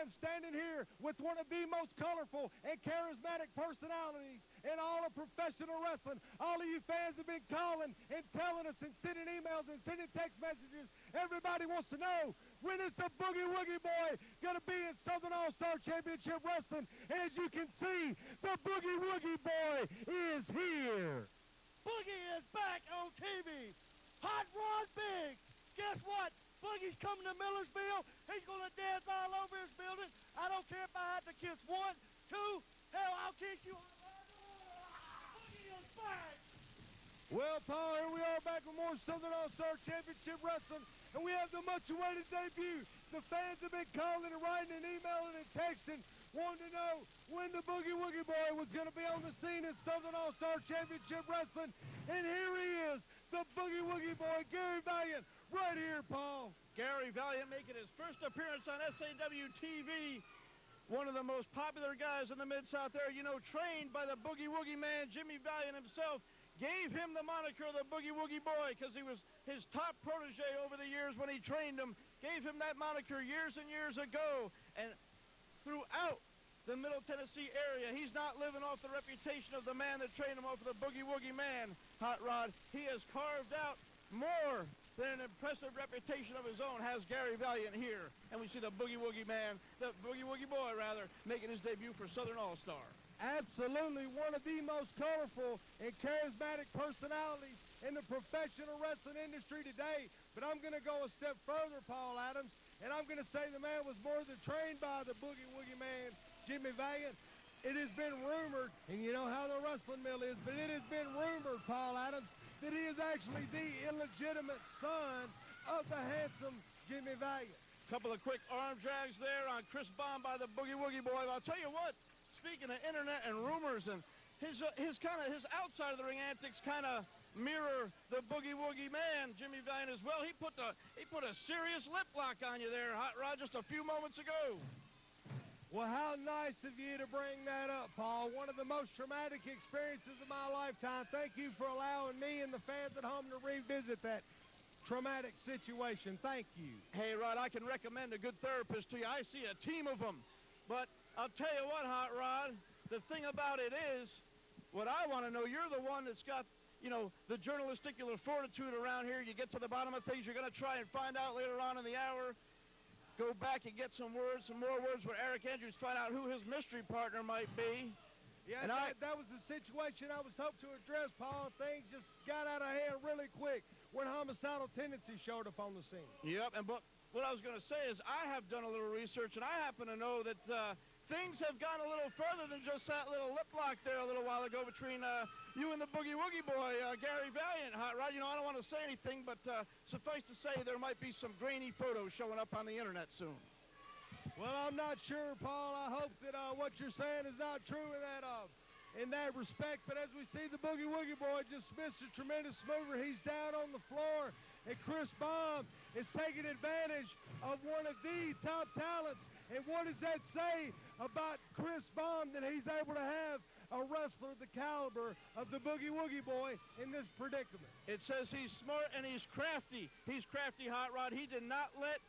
am standing here with one of the most colorful and charismatic personalities in all of professional wrestling. All of you fans have been calling and telling us and sending emails and sending text messages. Everybody wants to know, when is the Boogie Woogie Boy going to be in Southern All-Star Championship Wrestling? As you can see, the Boogie Woogie Boy is here. Boogie is back on TV. Hot Rod Big. Guess what? Boogie's coming to Millersville. He's going to dance all over his building. I don't care if I have to kiss 1, 2. Hell, I'll kiss you. Boogie is back. Well, Paul, here we are back with more Southern All-Star Championship Wrestling, and we have the much-awaited debut. The fans have been calling and writing and emailing and texting, wanting to know when the Boogie Woogie Boy was going to be on the scene in Southern All-Star Championship Wrestling. And here he is, the Boogie Woogie Boy, Gary Valiant, right here, Paul. Gary Valiant making his first appearance on SAW TV. One of the most popular guys in the Mid-South area, you know, trained by the Boogie Woogie man, Jimmy Valiant himself. Gave him the moniker of the Boogie Woogie Boy because he was his top protege over the years when he trained him. Gave him that moniker years and years ago. And throughout the Middle Tennessee area, he's not living off the reputation of the man that trained him, off of the Boogie Woogie man, Hot Rod. He has carved out more than an impressive reputation of his own, has Gary Valiant here. And we see the Boogie Woogie man, the Boogie Woogie Boy, rather, making his debut for Southern All-Star. Absolutely one of the most colorful and charismatic personalities in the professional wrestling industry today. But I'm going to go a step further, Paul Adams, and I'm going to say the man was more than trained by the Boogie Woogie man, Jimmy Valiant. It has been rumored, and you know how the wrestling mill is, but it has been rumored, Paul Adams, that he is actually the illegitimate son of the handsome Jimmy Valiant. Couple of quick arm drags there on Chris Baum by the Boogie Woogie Boy. But I'll tell you what, speaking of internet and rumors, and his outside of the ring antics kind of mirror the Boogie Woogie man, Jimmy Valiant, as well. He put a serious lip lock on you there, Hot Rod, just a few moments ago. Well, how nice of you to bring that up, Paul. One of the most traumatic experiences of my lifetime. Thank you for allowing me and the fans at home to revisit that traumatic situation. Thank you. Hey, Rod, I can recommend a good therapist to you. I see a team of them. But I'll tell you what, Hot Rod, the thing about it is, what I want to know, you're the one that's got, you know, the journalisticular fortitude around here. You get to the bottom of things. You're going to try and find out later on in the hour. Go back and get some more words with Eric Andrews, find out who his mystery partner might be. Yeah, and that was the situation I was hoping to address, Paul. Things just got out of hand really quick when homicidal tendencies showed up on the scene. Yep, and but what I was going to say is I have done a little research, and I happen to know that things have gone a little further than just that little lip lock there a little while ago between you and the Boogie Woogie Boy, Gary Valiant, Hot Rod. You know, I don't want to say anything, but suffice to say there might be some grainy photos showing up on the internet soon. Well, I'm not sure, Paul. I hope that what you're saying is not true in that respect. But as we see the Boogie Woogie Boy just missed a tremendous mover. He's down on the floor, and Chris Baum is taking advantage of one of the top talents. And what does that say about Chris Baum, that he's able to have a wrestler the caliber of the Boogie Woogie Boy in this predicament? It says he's smart and he's crafty. He's crafty, Hot Rod. He did not let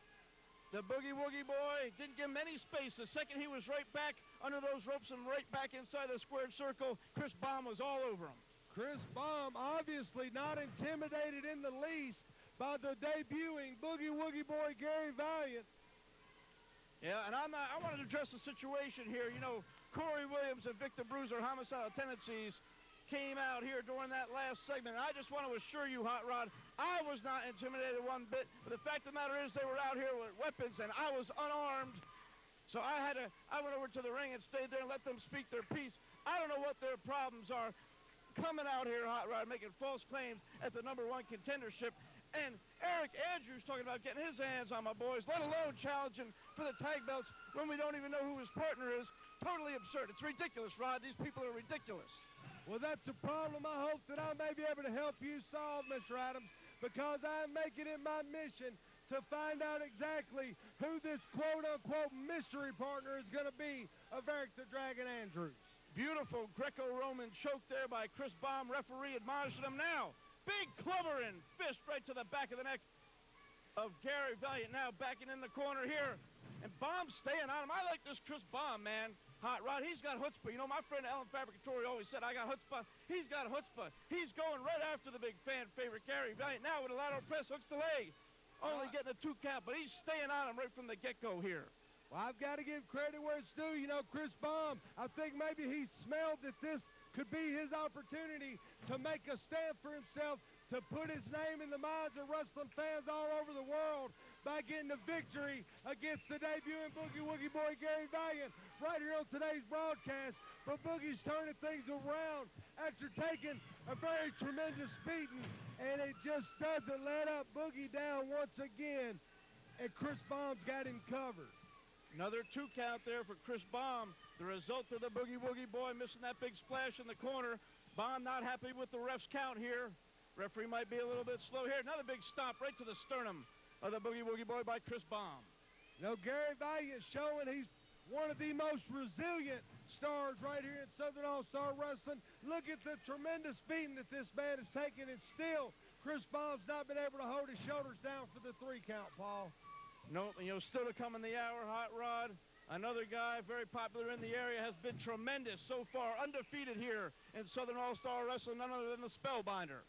the Boogie Woogie Boy, didn't give him any space. The second he was right back under those ropes and right back inside the squared circle, Chris Baum was all over him. Chris Baum obviously not intimidated in the least by the debuting Boogie Woogie Boy Gary Valiant. Yeah, and I wanted to address the situation here. You know, Corey Williams and Victor Bruiser, homicidal tendencies, came out here during that last segment. And I just want to assure you, Hot Rod, I was not intimidated one bit. But the fact of the matter is they were out here with weapons, and I was unarmed. So I went over to the ring and stayed there and let them speak their piece. I don't know what their problems are coming out here, Hot Rod, making false claims at the #1 contendership. And Eric Andrews talking about getting his hands on my boys, let alone challenging for the tag belts when we don't even know who his partner is. Totally absurd. It's ridiculous, Rod. These people are ridiculous. Well, that's a problem I hope that I may be able to help you solve, Mr. Adams, because I'm making it my mission to find out exactly who this quote-unquote mystery partner is going to be of Eric the Dragon Andrews. Beautiful Greco-Roman choke there by Chris Baum. Referee admonishing him now. Big clubber and fist right to the back of the neck of Gary Valiant. Now backing in the corner here. And Baum's staying on him. I like this Chris Baum, man. Hot Rod, he's got chutzpah. You know, my friend Alan Fabricatory always said, I got chutzpah. He's got chutzpah. He's going right after the big fan favorite Gary Valiant. Now with a lateral press, hooks the leg. Only getting a 2 count, but he's staying on him right from the get-go here. Well, I've got to give credit where it's due. You know, Chris Baum, I think maybe he smelled that this could be his opportunity to make a stand for himself, to put his name in the minds of wrestling fans all over the world by getting a victory against the debuting Boogie Woogie boy Gary Valiant right here on today's broadcast. But Boogie's turning things around after taking a very tremendous beating, and it just doesn't let up Boogie down once again, and Chris Baum's got him covered. Another 2 count there for Chris Baum. The result of the Boogie Woogie boy missing that big splash in the corner. Baum not happy with the ref's count here. Referee might be a little bit slow here. Another big stomp right to the sternum of the Boogie Woogie boy by Chris Baum. You know, Gary Valiant showing he's one of the most resilient stars right here in Southern All-Star Wrestling. Look at the tremendous beating that this man has taken, and still Chris Baum's not been able to hold his shoulders down for the 3 count, Paul. No, you know, still to come in the hour, Hot Rod. Another guy very popular in the area, has been tremendous so far, undefeated here in Southern All-Star Wrestling, none other than the Spellbinder.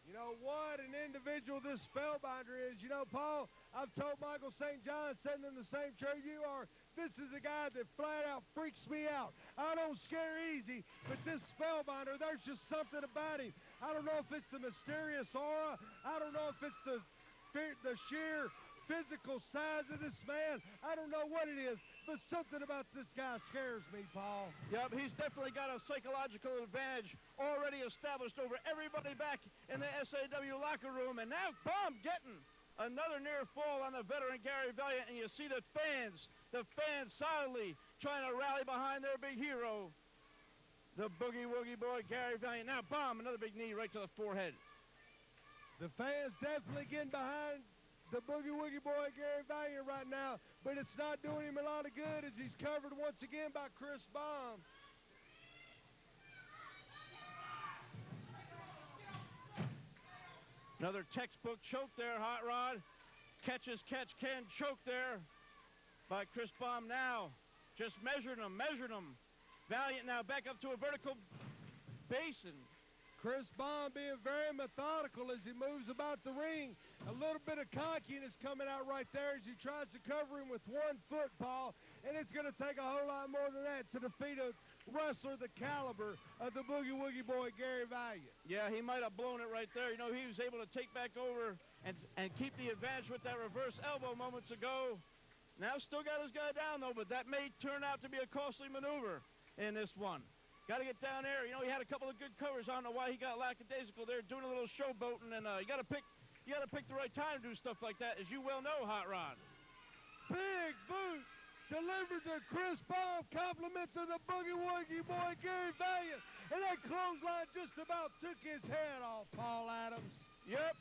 You know what an individual this Spellbinder is. You know, Paul, I've told Michael St. John, sitting in the same chair you are, this is a guy that flat out freaks me out. I don't scare easy, but this Spellbinder, there's just something about him. I don't know if it's the mysterious aura. I don't know if it's the sheer physical size of this man. I don't know what it is, but something about this guy scares me, Paul. Yep, he's definitely got a psychological advantage already established over everybody back in the SAW locker room. And now Baum getting another near fall on the veteran Gary Valiant, and you see the fans solidly trying to rally behind their big hero, the Boogie Woogie boy Gary Valiant. Now Baum, another big knee right to the forehead. The fans definitely getting behind the Boogie Woogie boy Gary Valiant right now, but it's not doing him a lot of good as he's covered once again by Chris Baum. Another textbook choke there, Hot Rod. Catch as catch can choke there by Chris Baum now. Just measured him. Valiant now back up to a vertical basin. Chris Baum being very methodical as he moves about the ring. A little bit of cockiness coming out right there as he tries to cover him with 1 foot, Paul. And it's going to take a whole lot more than that to defeat a wrestler the caliber of the Boogie Woogie boy, Gary Valiant. Yeah, he might have blown it right there. You know, he was able to take back over and keep the advantage with that reverse elbow moments ago. Now still got his guy down, though, but that may turn out to be a costly maneuver in this one. Got to get down there. You know, he had a couple of good covers. I don't know why he got lackadaisical there, doing a little showboating, and you got to pick the right time to do stuff like that, as you well know, Hot Rod. Big boot delivered to Chris Baum, compliment to the Boogie Woogie boy, Gary Valiant, and that clothesline just about took his head off, Paul Adams. Yep,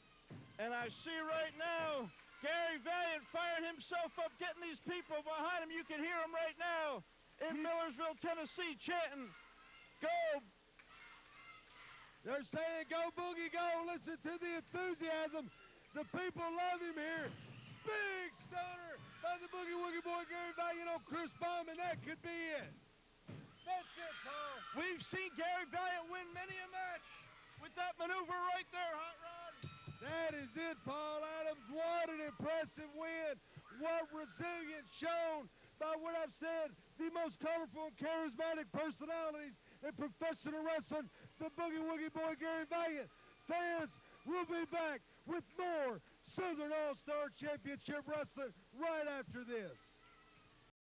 and I see right now Gary Valiant firing himself up, getting these people behind him. You can hear him right now in Millersville, Tennessee, chanting, "Go!" They're saying, "Go, Boogie, go." Listen to the enthusiasm. The people love him here. Big stunner by the Boogie Woogie boy, Gary Valiant on Chris Baum, and that could be it. That's it, Paul. We've seen Gary Valiant win many a match with that maneuver right there, Hot Rod. That is it, Paul Adams. What an impressive win. What resilience shown by what I've said, the most colorful and charismatic personalities in professional wrestling, the Boogie Woogie boy, Gary Valiant. Fans, we'll be back with more Southern All-Star Championship Wrestling right after this.